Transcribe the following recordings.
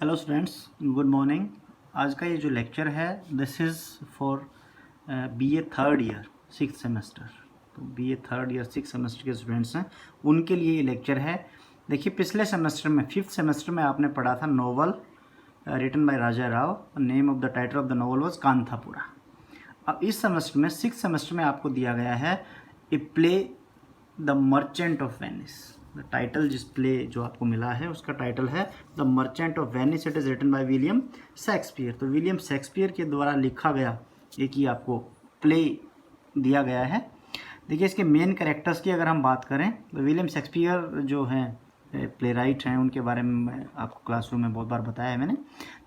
Hello students, good morning. आज का ये जो लेक्चर है this is for BA third year six semester. तो BA third year six semester के स्टूडेंट्स हैं उनके लिए ये लेक्चर है। देखिए, पिछले सेमेस्टर में फिफ्थ सेमेस्टर में आपने पढ़ा था novel written by Raja Rao. Name of the title of the novel was Kanthapura. अब इस सेमेस्टर में सिक्स सेमेस्टर में आपको दिया गया है a play the merchant of Venice. The title जिस प्ले जो आपको मिला है उसका टाइटल है the merchant of Venice. It is written by William Shakespeare. तो विलियम शेक्सपियर के द्वारा लिखा गया एक ही आपको प्ले दिया गया है। देखिए, इसके मेन कैरेक्टर्स की अगर हम बात करें तो विलियम शेक्सपियर जो हैं प्ले राइट हैं, उनके बारे में मैं आपको क्लासरूम में बहुत बार बताया है मैंने।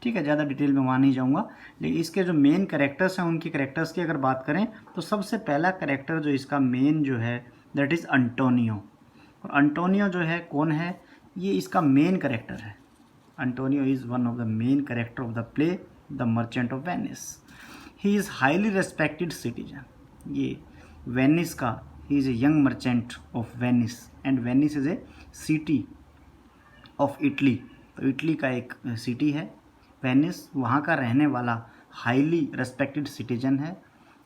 ठीक है, ज़्यादा डिटेल में वहाँ नहीं जाऊँगा। लेकिन इसके जो मेन कैरेक्टर्स हैं उनके कैरेक्टर्स की अगर बात करें तो सबसे पहला कैरेक्टर जो इसका मेन जो है दैट इज़ अंटोनियो। और अंटोनियो जो है कौन है, ये इसका मेन कैरेक्टर है। Antonio is one of the main character of the play the merchant of Venice. He is highly respected citizen. ये वेनिस का he is a young merchant of Venice and Venice is a city of Italy. तो Italy का एक city है Venice, वहाँ का रहने वाला हाईली रेस्पेक्टेड सिटीजन है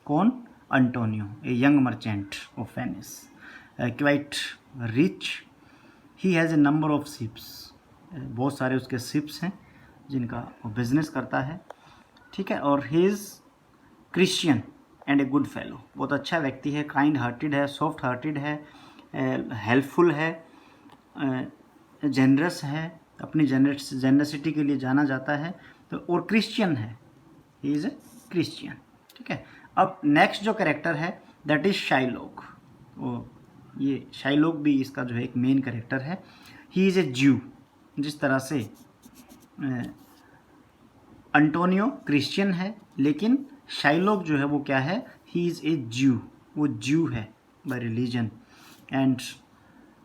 कौन, Antonio, a young merchant of Venice, quite rich. He has a number of ships. बहुत सारे उसके शिप्स हैं जिनका वो बिजनेस करता है। ठीक है, और he is Christian and a good fellow. बहुत अच्छा व्यक्ति है, काइंड हार्टेड है, सॉफ्ट हार्टेड है, हेल्पफुल है, जेनरस है, अपनी जेनरसिटी के लिए जाना जाता है। तो और क्रिश्चियन है, ही इज़ ए क्रिश्चियन। ठीक है, अब नेक्स्ट जो कैरेक्टर है दैट इज़ शाइलॉक। ये शाइलॉक भी इसका जो है एक मेन कैरेक्टर है। ही इज़ ए ज्यू। जिस तरह से अंटोनियो क्रिश्चियन है लेकिन शाइलॉक जो है वो क्या है, ही इज़ ए ज्यू। वो ज्यू है bye religion and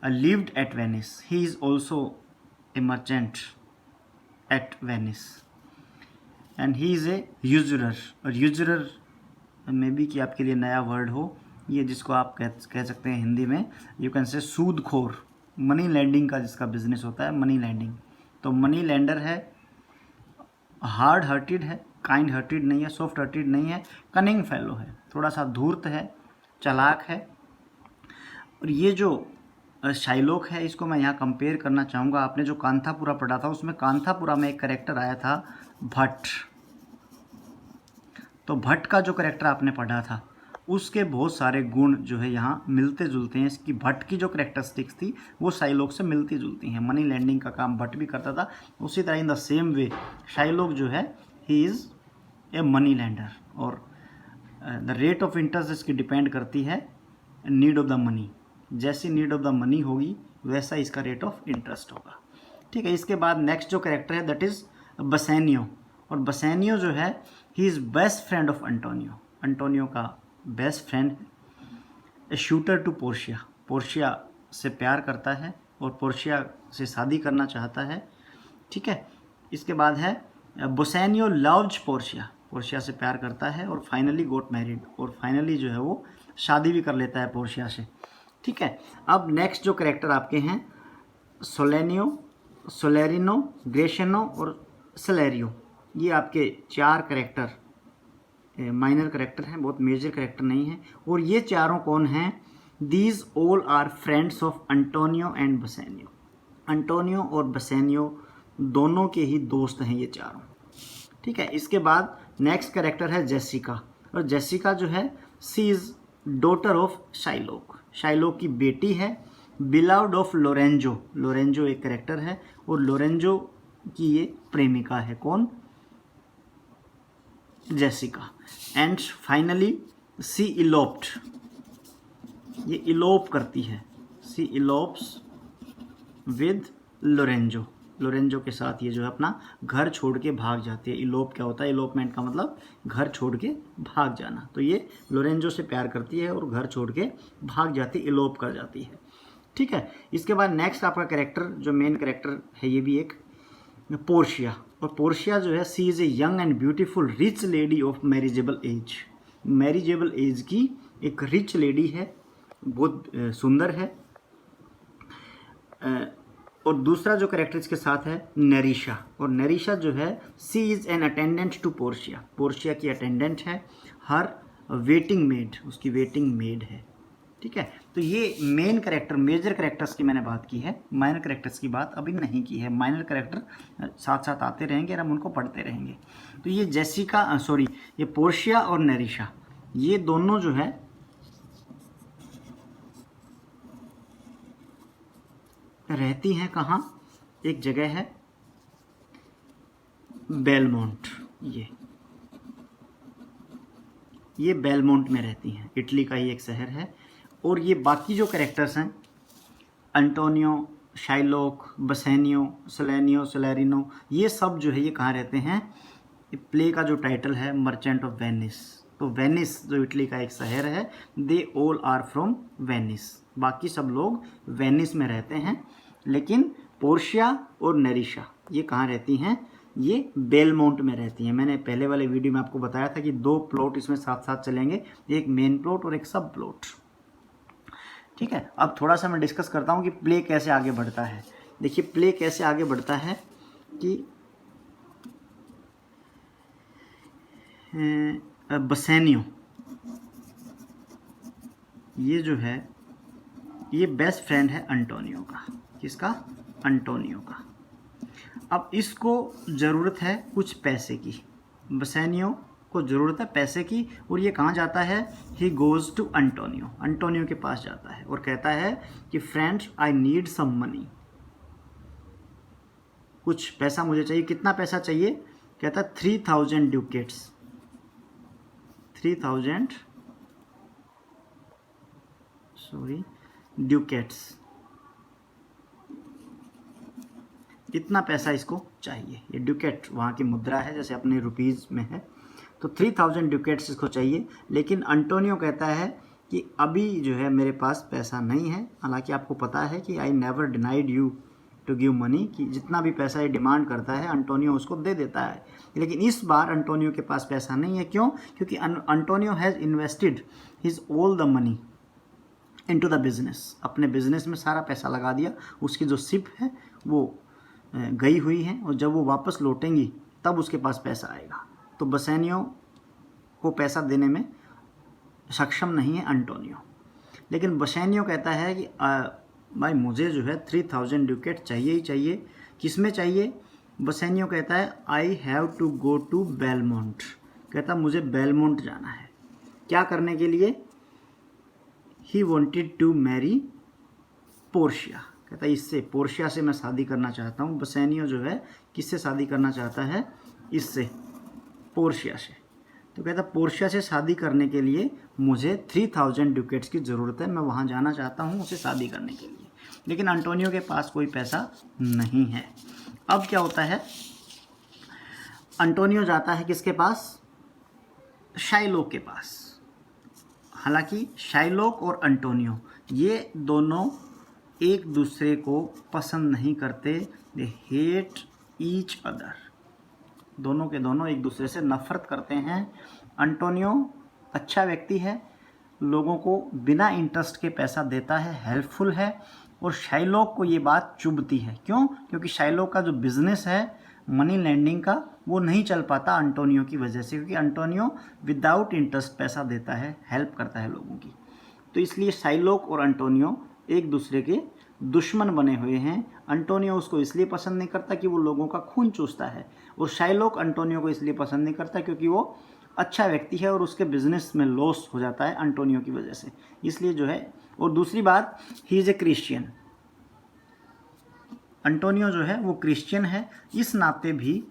lived at Venice. He is also a merchant at Venice and he is a usurer। और usurer में भी कि आपके लिए नया वर्ड हो, ये जिसको आप कह सकते हैं हिंदी में you can say सूदखोर। Money landing का जिसका बिजनेस होता है, मनी लैंडिंग। तो मनी लैंडर है, हार्ड हार्टेड है, काइंड हार्टेड नहीं है, सॉफ्ट हार्टेड नहीं है, कनिंग फेलो है, थोड़ा सा धूर्त है, चालाक है। और ये जो शाइलॉक है इसको मैं यहाँ कंपेयर करना चाहूँगा। आपने जो कांथापुरा पढ़ा था उसमें कांथापुरा में एक कैरेक्टर आया था भट्ट। तो भट्ट का जो कैरेक्टर आपने पढ़ा था उसके बहुत सारे गुण जो है यहाँ मिलते जुलते हैं। इसकी भट्ट की जो कैरेक्टरिस्टिक्स थी वो शाइलॉक से मिलती जुलती हैं। मनी लैंडिंग का काम भट्ट भी करता था, उसी तरह in the same way Shylock जो है he is a money lender. और द रेट ऑफ इंटरेस्ट इसकी डिपेंड करती है नीड ऑफ द मनी। जैसी नीड ऑफ द मनी होगी वैसा इसका रेट ऑफ इंटरेस्ट होगा। ठीक है, इसके बाद नेक्स्ट जो कैरेक्टर है दैट इज़ बसेनियो। और बसेनियो जो है he is best friend of Antonio. Antonio का best friend, a suitor to Portia. Portia से प्यार करता है और पोर्शिया से शादी करना चाहता है। ठीक है, इसके बाद है बसेनियो लव्स पोर्शिया। पोर्शिया से प्यार करता है और फाइनली गोट मैरिड। और फाइनली जो है वो शादी भी कर लेता है पोर्शिया से। ठीक है, अब नेक्स्ट जो कैरेक्टर आपके हैं सोलेनियो, सोलेरिनो, ग्रेशनो और सेलेरियो। ये आपके चार कैरेक्टर माइनर कैरेक्टर हैं, बहुत मेजर कैरेक्टर नहीं है। और ये चारों कौन हैं, these all are friends of Antonio and Bassanio. Antonio और बसेनियो दोनों के ही दोस्त हैं ये चारों। ठीक है, इसके बाद नेक्स्ट कैरेक्टर है जेसिका। और जेसिका जो है she is daughter of Shylock. Shylock की बेटी है, बिलाउड ऑफ लोरेंजो। लोरेंजो एक कैरेक्टर है और लोरेंजो की ये प्रेमिका है कौन, Jessica. And finally she eloped. ये इलोप करती है, she elopes with Lorenzo. Lorenzo के साथ ये जो है अपना घर छोड़ के भाग जाती है। इलोप क्या होता है, इलोपमेंट का मतलब घर छोड़ के भाग जाना। तो ये लोरेंजो से प्यार करती है और घर छोड़ के भाग जाती है, इलोप कर जाती है। ठीक है, इसके बाद नेक्स्ट आपका कैरेक्टर जो मेन कैरेक्टर है ये भी एक पोर्शिया। और पोर्शिया जो है she is a young and beautiful rich lady of marriageable age. Marriageable age की एक रिच लेडी है, बहुत सुंदर है, और दूसरा जो कैरेक्टर इसके साथ है नेरिशा, और नेरिशा जो है she is an attendant to Portia, Portia की अटेंडेंट है, हर वेटिंग मेड, उसकी वेटिंग मेड है। ठीक है, तो ये मेन कैरेक्टर, मेजर कैरेक्टर्स की मैंने बात की है, माइनर कैरेक्टर्स की बात अभी नहीं की है। माइनर कैरेक्टर साथ साथ आते रहेंगे और हम उनको पढ़ते रहेंगे। तो ये जेसिका ये पोर्शिया और नेरिशा, ये दोनों जो है रहती हैं कहाँ, एक जगह है बेलमोंट, ये बेलमोंट में रहती हैं, इटली का ही एक शहर है। और ये बाकी जो कैरेक्टर्स हैं अंटोनियो, शाइलोक, बसेनियो, सलेरिनो, ये सब जो है ये कहाँ रहते हैं, प्ले का जो टाइटल है मर्चेंट ऑफ वेनिस, तो वेनिस जो इटली का एक शहर है, they all are from Venice, बाकी सब लोग वेनिस में रहते हैं। लेकिन पोर्शिया और नेरिशा ये कहाँ रहती हैं, ये बेलमोंट में रहती हैं। मैंने पहले वाले वीडियो में आपको बताया था कि 2 प्लॉट इसमें साथ साथ चलेंगे, एक मेन प्लॉट और एक सब प्लॉट। ठीक है, अब थोड़ा सा मैं डिस्कस करता हूँ कि प्ले कैसे आगे बढ़ता है। देखिए प्ले कैसे आगे बढ़ता है कि बसेनियो ये जो है ये बेस्ट फ्रेंड है अंटोनियो का, किसका, अंटोनियो का। अब इसको ज़रूरत है कुछ पैसे की, बसेनियो को ज़रूरत है पैसे की, और ये कहाँ जाता है, he goes to Antonio, Antonio के पास जाता है और कहता है कि friends I need some money, कुछ पैसा मुझे चाहिए। कितना पैसा चाहिए, कहता है 3000 ड्यूकेट्स, 3000 ड्यूकेट्स, इतना पैसा इसको चाहिए। ये ड्यूकेट वहाँ की मुद्रा है, जैसे अपने रुपीज़ में है, तो 3000 ड्यूकेट्स इसको चाहिए। लेकिन अंटोनियो कहता है कि अभी जो है मेरे पास पैसा नहीं है। हालांकि आपको पता है कि I never denied you to give money, कि जितना भी पैसा ये डिमांड करता है अंटोनियो उसको दे देता है। लेकिन इस बार अंटोनियो के पास पैसा नहीं है। क्यों, क्योंकि Antonio has invested his all the money into the business, अपने बिजनेस में सारा पैसा लगा दिया। उसकी जो शिप है वो गई हुई है, और जब वो वापस लौटेंगी तब उसके पास पैसा आएगा। तो बसेनियो को पैसा देने में सक्षम नहीं है अंटोनियो। लेकिन बसेनियो कहता है कि भाई मुझे जो है 3000 ड्यूकेट चाहिए ही चाहिए। किस में चाहिए, बसेनियो कहता है I have to go to Belmont, कहता मुझे बेलमोंट जाना है। क्या करने के लिए, he wanted to marry Portia, कहता है इससे, पोर्शिया से मैं शादी करना चाहता हूँ। बसेनियो जो है किससे शादी करना चाहता है, इससे, पोर्शिया से। तो कहता पोर्शिया से शादी करने के लिए मुझे 3000 ड्यूकेट्स की ज़रूरत है, मैं वहाँ जाना चाहता हूँ उसे शादी करने के लिए। लेकिन अंटोनियो के पास कोई पैसा नहीं है। अब क्या होता है, अंटोनियो जाता है किसके पास, शाइलोक के पास। हालांकि शाइलोक और अंटोनियो ये दोनों एक दूसरे को पसंद नहीं करते, दे हेट ईच अदर, दोनों के दोनों एक दूसरे से नफरत करते हैं। अंटोनियो अच्छा व्यक्ति है, लोगों को बिना इंटरेस्ट के पैसा देता है, हेल्पफुल है, और शाइलोक को ये बात चुभती है। क्यों, क्योंकि शाइलोक का जो बिजनेस है मनी लैंडिंग का वो नहीं चल पाता अंटोनियो की वजह से, क्योंकि अंटोनियो विदाउट इंटरेस्ट पैसा देता है, हेल्प करता है लोगों की। तो इसलिए शाइलोक और अंटोनियो एक दूसरे के दुश्मन बने हुए हैं। अंटोनियो उसको इसलिए पसंद नहीं करता कि वो लोगों का खून चूसता है, और शाइलोक अंटोनियो को इसलिए पसंद नहीं करता क्योंकि वो अच्छा व्यक्ति है और उसके बिजनेस में लॉस हो जाता है अंटोनियो की वजह से, इसलिए जो है। और दूसरी बात, he is a Christian, Antonio जो है वो क्रिश्चियन है, इस नाते भी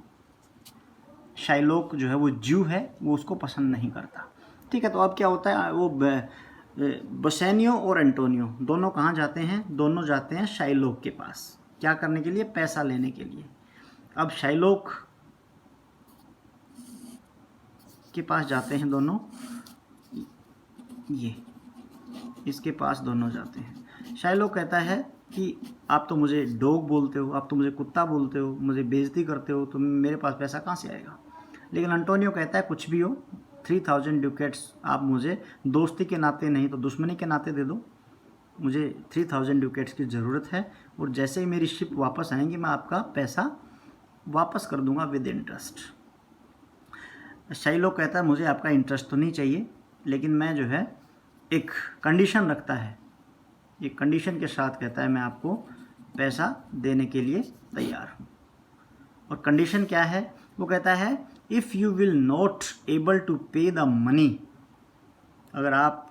शाइलोक जो है वो ज्यू है, वो उसको पसंद नहीं करता। ठीक है, तो अब क्या होता है, वो बसेनियो और एंटोनियो दोनों कहाँ जाते हैं, दोनों जाते हैं शाइलोक के पास। क्या करने के लिए, पैसा लेने के लिए। अब शाइलोक के पास जाते हैं दोनों, ये इसके पास दोनों जाते हैं। शाइलोक कहता है कि आप तो मुझे डॉग बोलते हो, आप तो मुझे कुत्ता बोलते हो, मुझे बेइज्जती करते हो, तो मेरे पास पैसा कहाँ से आएगा। लेकिन अंटोनियो कहता है कुछ भी हो, 3000 ड्यूकेट्स आप मुझे दोस्ती के नाते नहीं तो दुश्मनी के नाते दे दो, मुझे 3000 डुकेट्स की ज़रूरत है और जैसे ही मेरी शिप वापस आएंगी मैं आपका पैसा वापस कर दूंगा विद इंटरेस्ट। शाइलोक कहता है मुझे आपका इंटरेस्ट तो नहीं चाहिए, लेकिन मैं जो है एक कंडीशन रखता है, एक कंडीशन के साथ कहता है मैं आपको पैसा देने के लिए तैयार हूँ। और कंडीशन क्या है? वो कहता है if you will not able to pay the money, अगर आप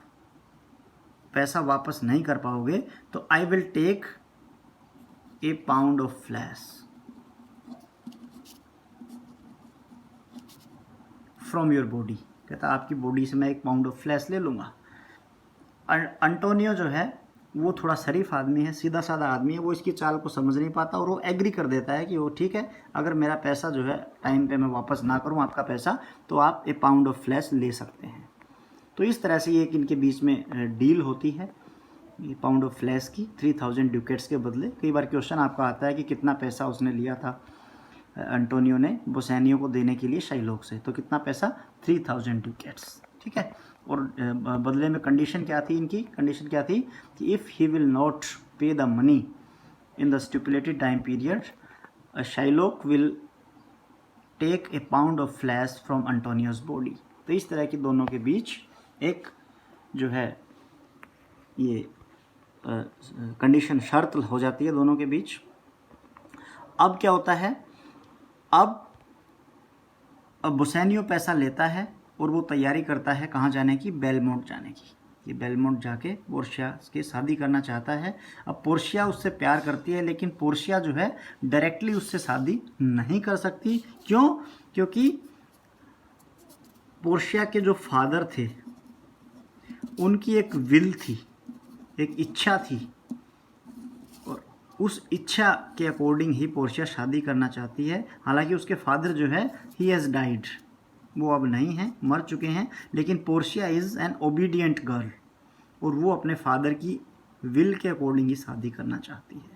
पैसा वापस नहीं कर पाओगे तो I will take a pound of flesh from your body. कहता आपकी बॉडी से मैं 1 पाउंड ऑफ फ्लैश ले लूँगा। अंटोनियो जो है वो थोड़ा शरीफ आदमी है, सीधा साधा आदमी है, वो इसकी चाल को समझ नहीं पाता और वो एग्री कर देता है कि वो ठीक है, अगर मेरा पैसा जो है टाइम पे मैं वापस ना करूँ आपका पैसा, तो आप 1 पाउंड ऑफ फ्लैश ले सकते हैं। तो इस तरह से ये इनके बीच में डील होती है ये पाउंड ऑफ फ्लैश की 3000 डुकेट्स के बदले। कई बार क्वेश्चन आपका आता है कि कितना पैसा उसने लिया था अंटोनियो ने बोसेनियो को देने के लिए शाइलोक से, तो कितना पैसा? 3000 डुकेट्स, ठीक है। और बदले में कंडीशन क्या थी इनकी? कंडीशन क्या थी कि if he will not pay the money in the stipulated time period Shylock will take a pound of flesh from Antonio's body. तो इस तरह की दोनों के बीच एक जो है ये कंडीशन शर्त हो जाती है दोनों के बीच। अब क्या होता है? अब बोसेनियो पैसा लेता है और वो तैयारी करता है कहाँ जाने की? बेलमोंट जाने की। ये बेलमोंट जाके पोर्शिया के शादी करना चाहता है। अब पोर्शिया उससे प्यार करती है, लेकिन पोर्शिया जो है डायरेक्टली उससे शादी नहीं कर सकती। क्यों? क्योंकि पोर्शिया के जो फादर थे उनकी एक विल थी, एक इच्छा थी, और उस इच्छा के अकॉर्डिंग ही पोर्शिया शादी करना चाहती है। हालांकि उसके फादर जो है ही हैज़ डाइड, वो अब नहीं हैं, मर चुके हैं, लेकिन Portia is an obedient girl और वो अपने फादर की विल के अकॉर्डिंग ही शादी करना चाहती है।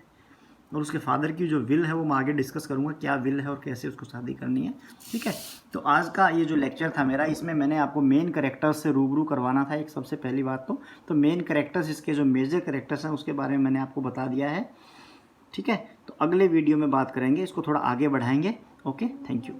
और उसके फादर की जो विल है वो मैं आगे डिस्कस करूँगा क्या विल है और कैसे उसको शादी करनी है, ठीक है। तो आज का ये जो लेक्चर था मेरा, इसमें मैंने आपको मेन कैरेक्टर्स से रूबरू करवाना था। एक सबसे पहली बात तो मेन कैरेक्टर्स, इसके जो मेजर कैरेक्टर्स हैं उसके बारे में मैंने आपको बता दिया है, ठीक है। तो अगले वीडियो में बात करेंगे, इसको थोड़ा आगे बढ़ाएंगे। Okay, thank you.